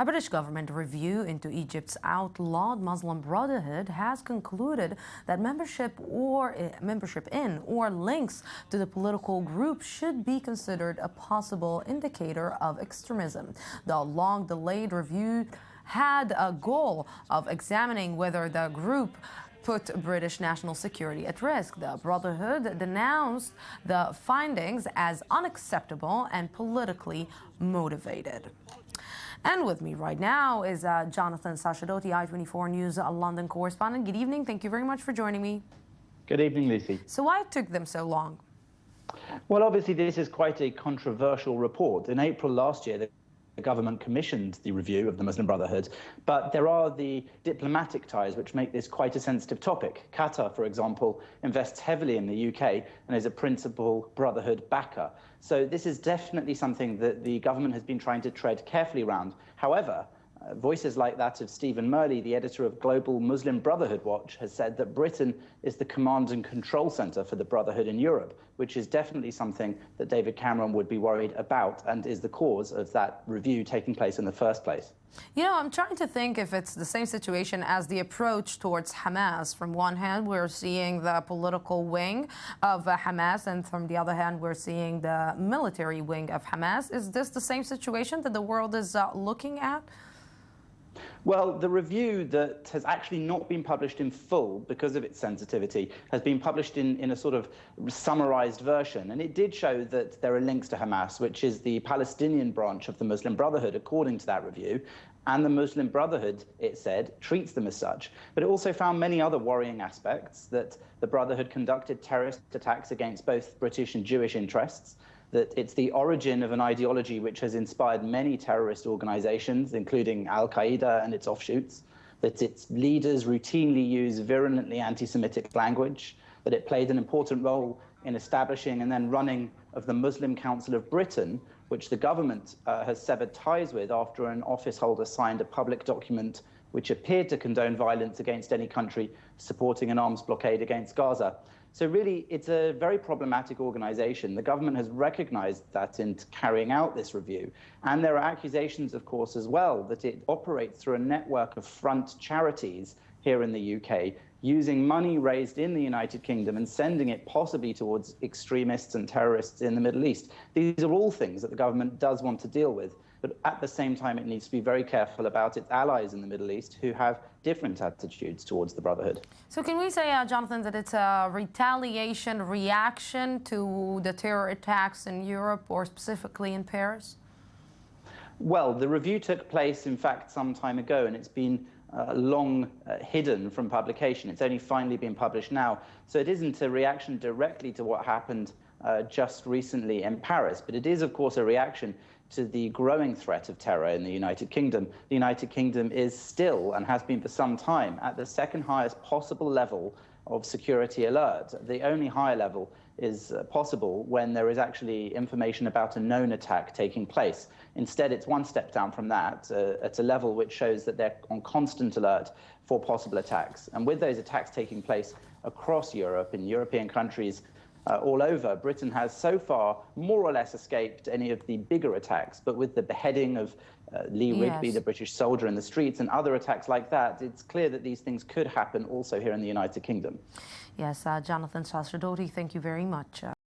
A British government review into Egypt's outlawed Muslim Brotherhood has concluded that membership in or links to the political group should be considered a possible indicator of extremism. The long-delayed review had a goal of examining whether the group put British national security at risk. The Brotherhood denounced the findings as unacceptable and politically motivated. And with me right now is Jonathan Sacerdoti, I24 News London correspondent. Good evening. Thank you very much for joining me. Good evening, Lucy. So why took them so long? Well, obviously, this is quite a controversial report. In April last year, the government commissioned the review of the Muslim Brotherhood, but there are the diplomatic ties which make this quite a sensitive topic. Qatar, for example, invests heavily in the UK and is a principal Brotherhood backer. So this is definitely something that the government has been trying to tread carefully around. However, voices like that of Stephen Murley, the editor of Global Muslim Brotherhood Watch, has said that Britain is the command and control centre for the Brotherhood in Europe, which is definitely something that David Cameron would be worried about and is the cause of that review taking place in the first place. You know, I'm trying to think if it's the same situation as the approach towards Hamas. From one hand, we're seeing the political wing of Hamas, and from the other hand, we're seeing the military wing of Hamas. Is this the same situation that the world is looking at? Well, the review that has actually not been published in full because of its sensitivity has been published in a sort of summarized version. And it did show that there are links to Hamas, which is the Palestinian branch of the Muslim Brotherhood, according to that review. And the Muslim Brotherhood, it said, treats them as such. But it also found many other worrying aspects, that the Brotherhood conducted terrorist attacks against both British and Jewish interests, that it's the origin of an ideology which has inspired many terrorist organizations, including Al-Qaeda and its offshoots, that its leaders routinely use virulently anti-Semitic language, that it played an important role in establishing and then running of the Muslim Council of Britain, which the government has severed ties with after an office holder signed a public document which appeared to condone violence against any country supporting an arms blockade against Gaza. So really, it's a very problematic organization. The government has recognized that in carrying out this review. And there are accusations, of course, as well, that it operates through a network of front charities here in the UK, using money raised in the United Kingdom and sending it possibly towards extremists and terrorists in the Middle East. These are all things that the government does want to deal with. But at the same time, it needs to be very careful about its allies in the Middle East who have different attitudes towards the Brotherhood. So can we say, Jonathan, that it's a retaliation reaction to the terror attacks in Europe or specifically in Paris? Well, the review took place, in fact, some time ago, and it's been long hidden from publication. It's only finally been published now. So it isn't a reaction directly to what happened just recently in Paris, but it is, of course, a reaction to the growing threat of terror in the United Kingdom. The United Kingdom is still, and has been for some time, at the second highest possible level of security alert. The only higher level is possible when there is actually information about a known attack taking place. Instead, it's one step down from that, at a level which shows that they're on constant alert for possible attacks. And with those attacks taking place across Europe, in European countries, all over, Britain has so far more or less escaped any of the bigger attacks, but with the beheading of Lee Rigby, the British soldier in the streets, and other attacks like that, it's clear that these things could happen also here in the United Kingdom. Yes, Jonathan Sacerdoti, thank you very much.